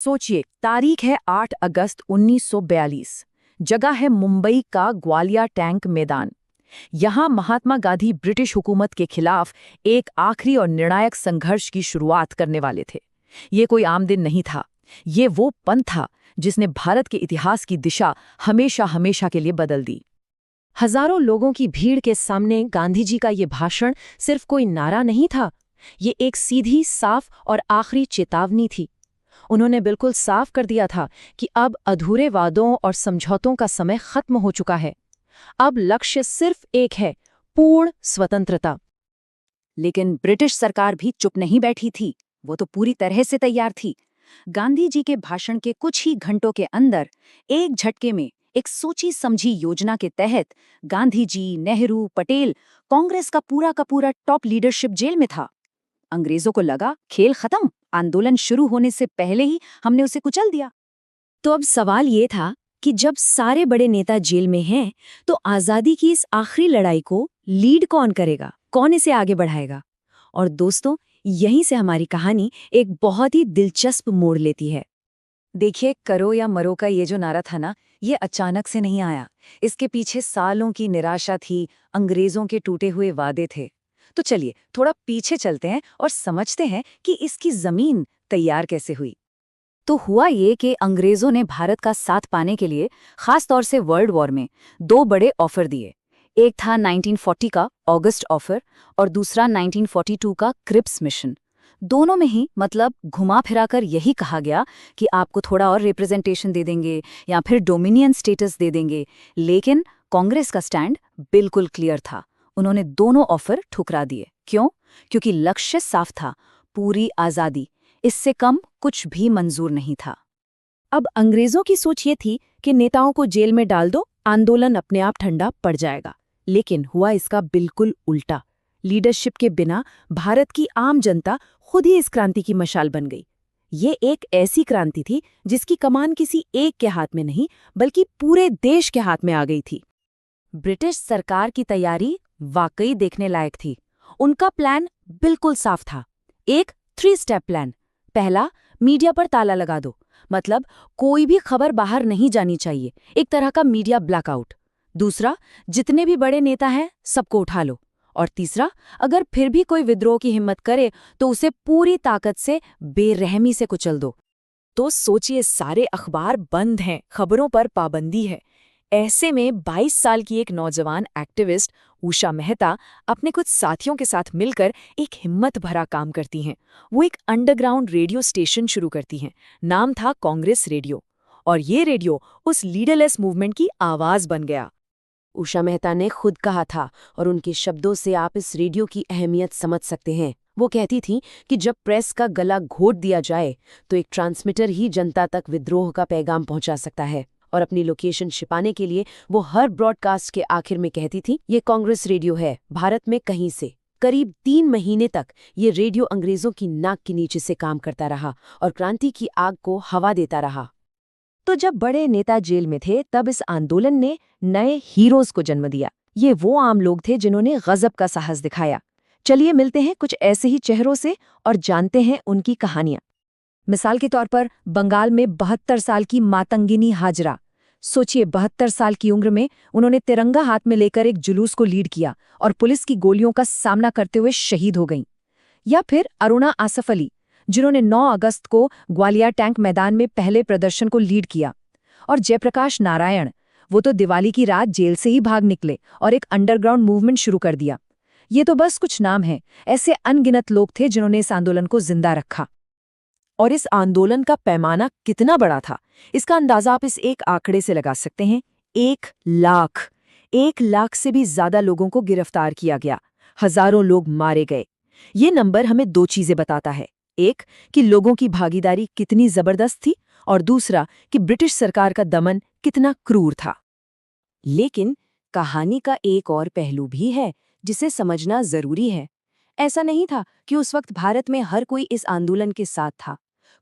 सोचिए, तारीख है 8 अगस्त 1942। जगह है मुंबई का ग्वालिया टैंक मैदान। यहाँ महात्मा गांधी ब्रिटिश हुकूमत के खिलाफ एक आखिरी और निर्णायक संघर्ष की शुरुआत करने वाले थे। ये कोई आम दिन नहीं था। ये वो पंथ था जिसने भारत के इतिहास की दिशा हमेशा हमेशा के लिए बदल दी। हजारों लोगों की भीड़ के सामने गांधी जी का ये भाषण सिर्फ कोई नारा नहीं था। ये एक सीधी, साफ और आखिरी चेतावनी थी। उन्होंने बिल्कुल साफ कर दिया था कि अब अधूरे वादों और समझौतों का समय खत्म हो चुका है। अब लक्ष्य सिर्फ एक है, पूर्ण स्वतंत्रता। लेकिन ब्रिटिश सरकार भी चुप नहीं बैठी थी। वो तो पूरी तरह से तैयार थी। गांधी जी के भाषण के कुछ ही घंटों के अंदर एक झटके में एक सोची समझी योजना के तहत गांधी जी, नेहरू, पटेल, कांग्रेस का पूरा टॉप लीडरशिप जेल में था। अंग्रेजों को लगा खेल खत्म, आंदोलन शुरू होने से पहले ही हमने उसे कुचल दिया। तो अब सवाल ये था कि जब सारे बड़े नेता जेल में हैं, तो आजादी की इस आखिरी लड़ाई को लीड कौन करेगा, कौन इसे आगे बढ़ाएगा? और दोस्तों, यहीं से हमारी कहानी एक बहुत ही दिलचस्प मोड़ लेती है। देखिए, करो या मरो का ये जो नारा था ना, ये अचानक से नहीं आया। इसके पीछे सालों की निराशा थी, अंग्रेजों के टूटे हुए वादे थे। तो चलिए थोड़ा पीछे चलते हैं और समझते हैं कि इसकी जमीन तैयार कैसे हुई। तो हुआ ये कि अंग्रेजों ने भारत का साथ पाने के लिए खास तौर से वर्ल्ड वॉर में दो बड़े ऑफर दिए। एक था 1940 का ऑगस्ट ऑफर और दूसरा 1942 का क्रिप्स मिशन। दोनों में ही मतलब घुमा फिराकर यही कहा गया कि आपको थोड़ा और रिप्रेजेंटेशन दे देंगे या फिर डोमिनियन स्टेटस दे देंगे। लेकिन कांग्रेस का स्टैंड बिल्कुल क्लियर था। उन्होंने दोनों ऑफर ठुकरा दिए। क्यों? क्योंकि लक्ष्य साफ था, पूरी आज़ादी। इससे कम कुछ भी मंजूर नहीं था। अब अंग्रेजों की सोच ये थी कि नेताओं को जेल में डाल दो, आंदोलन अपने आप ठंडा पड़ जाएगा। लेकिन हुआ इसका बिल्कुल उल्टा। लीडरशिप के बिना भारत की आम जनता खुद ही इस क्रांति की मशाल बन गई। ये एक ऐसी क्रांति थी जिसकी कमान किसी एक के हाथ में नहीं, बल्कि पूरे देश के हाथ में आ गई थी। ब्रिटिश सरकार की तैयारी वाकई देखने लायक थी। उनका प्लान बिल्कुल साफ था। एक 3 स्टेप प्लान। पहला, मीडिया पर ताला लगा दो, मतलब कोई भी खबर बाहर नहीं जानी चाहिए, एक तरह का मीडिया ब्लैकआउट। दूसरा, जितने भी बड़े नेता हैं सबको उठा लो। और तीसरा, अगर फिर भी कोई विद्रोह की हिम्मत करे तो उसे पूरी ताकत से बेरहमी से कुचल दो। तो सोचिए, सारे अखबार बंद हैं, खबरों पर पाबंदी है। ऐसे में 22 साल की एक नौजवान एक्टिविस्ट उषा मेहता अपने कुछ साथियों के साथ मिलकर एक हिम्मत भरा काम करती हैं। वो एक अंडरग्राउंड रेडियो स्टेशन शुरू करती हैं। नाम था कांग्रेस रेडियो। और ये रेडियो उस लीडरलेस मूवमेंट की आवाज बन गया। उषा मेहता ने खुद कहा था, और उनके शब्दों से आप इस रेडियो की अहमियत समझ सकते हैं। वो कहती थी कि जब प्रेस का गला घोट दिया जाए तो एक ट्रांसमीटर ही जनता तक विद्रोह का पैगाम पहुंचा सकता है। और अपनी लोकेशन छिपाने के लिए वो हर ब्रॉडकास्ट के आखिर में कहती थी, ये कांग्रेस रेडियो है, भारत में कहीं से। करीब 3 महीने तक ये रेडियो अंग्रेजों की नाक के नीचे से काम करता रहा और क्रांति की आग को हवा देता रहा। तो जब बड़े नेता जेल में थे, तब इस आंदोलन ने नए हीरोज को जन्म दिया। ये वो आम लोग थे जिन्होंने गजब का साहस दिखाया। चलिए मिलते हैं कुछ ऐसे ही चेहरों से और जानते हैं उनकी कहानियां। मिसाल के तौर पर बंगाल में 72 साल की मातंगिनी हाजरा। सोचिए, 72 साल की उम्र में उन्होंने तिरंगा हाथ में लेकर एक जुलूस को लीड किया और पुलिस की गोलियों का सामना करते हुए शहीद हो गईं। या फिर अरुणा आसफ अली, जिन्होंने 9 अगस्त को ग्वालियर टैंक मैदान में पहले प्रदर्शन को लीड किया। और जयप्रकाश नारायण, वो तो दिवाली की रात जेल से ही भाग निकले और एक अंडरग्राउंड मूवमेंट शुरू कर दिया। ये तो बस कुछ नाम हैं। ऐसे अनगिनत लोग थे जिन्होंने इस आंदोलन को जिंदा रखा। और इस आंदोलन का पैमाना कितना बड़ा था, इसका अंदाजा आप इस एक आंकड़े से लगा सकते हैं। 1 लाख। 1 लाख से भी ज्यादा लोगों को गिरफ्तार किया गया। हजारों लोग मारे गए। ये नंबर हमें 2 चीजें बताता है। एक, कि लोगों की भागीदारी कितनी जबरदस्त थी, और दूसरा कि ब्रिटिश सरकार का दमन कितना क्रूर था। लेकिन कहानी का एक और पहलू भी है जिसे समझना जरूरी है। ऐसा नहीं था कि उस वक्त भारत में हर कोई इस आंदोलन के साथ था।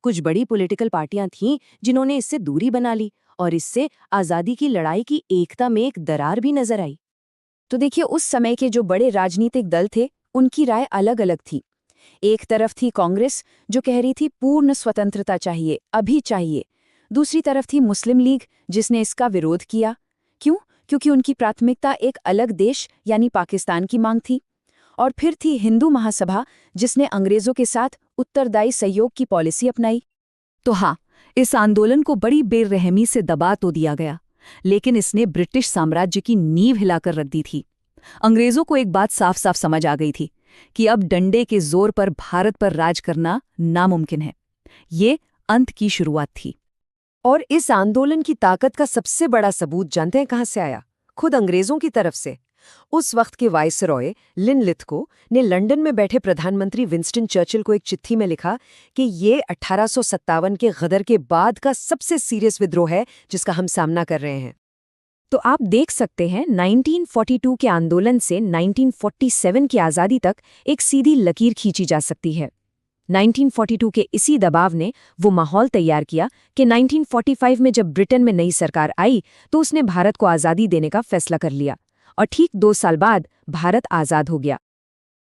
कुछ बड़ी पॉलिटिकल पार्टियां थीं जिन्होंने इससे दूरी बना ली, और इससे आज़ादी की लड़ाई की एकता में एक दरार भी नजर आई। तो देखिए, उस समय के जो बड़े राजनीतिक दल थे, उनकी राय अलग अलग थी। एक तरफ थी कांग्रेस, जो कह रही थी पूर्ण स्वतंत्रता चाहिए, अभी चाहिए। दूसरी तरफ थी मुस्लिम लीग, जिसने इसका विरोध किया। क्यों? क्योंकि उनकी प्राथमिकता एक अलग देश यानी पाकिस्तान की मांग थी। और फिर थी हिंदू महासभा, जिसने अंग्रेजों के साथ उत्तरदायी सहयोग की पॉलिसी अपनाई। तो हाँ, इस आंदोलन को बड़ी बेरहमी से दबा तो दिया गया, लेकिन इसने ब्रिटिश साम्राज्य की नींव हिलाकर रख दी थी। अंग्रेजों को एक बात साफ साफ समझ आ गई थी कि अब डंडे के जोर पर भारत पर राज करना नामुमकिन है। ये अंत की शुरुआत थी। और इस आंदोलन की ताकत का सबसे बड़ा सबूत जानते हैं कहाँ से आया? खुद अंग्रेजों की तरफ से। उस वक्त के वाइसरॉय लिन लिथगो ने लंदन में बैठे प्रधानमंत्री विंस्टन चर्चिल को एक चिट्ठी में लिखा कि ये 1857 के गदर के बाद का सबसे सीरियस विद्रोह है जिसका हम सामना कर रहे हैं। तो आप देख सकते हैं 1942 के आंदोलन से 1947 की आज़ादी तक एक सीधी लकीर खींची जा सकती है। 1942 के इसी दबाव ने वो माहौल तैयार किया कि 1945 में जब ब्रिटेन में नई सरकार आई तो उसने भारत को आज़ादी देने का फैसला कर लिया, और ठीक 2 साल बाद भारत आज़ाद हो गया।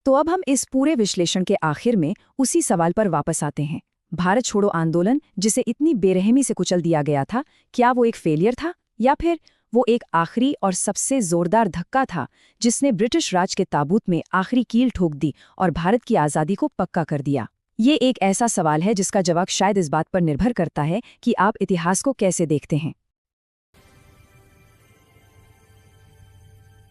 तो अब हम इस पूरे विश्लेषण के आखिर में उसी सवाल पर वापस आते हैं। भारत छोड़ो आंदोलन, जिसे इतनी बेरहमी से कुचल दिया गया था, क्या वो एक फेलियर था, या फिर वो एक आखिरी और सबसे जोरदार धक्का था जिसने ब्रिटिश राज के ताबूत में आखिरी कील ठोक दी और भारत की आज़ादी को पक्का कर दिया? ये एक ऐसा सवाल है जिसका जवाब शायद इस बात पर निर्भर करता है कि आप इतिहास को कैसे देखते हैं।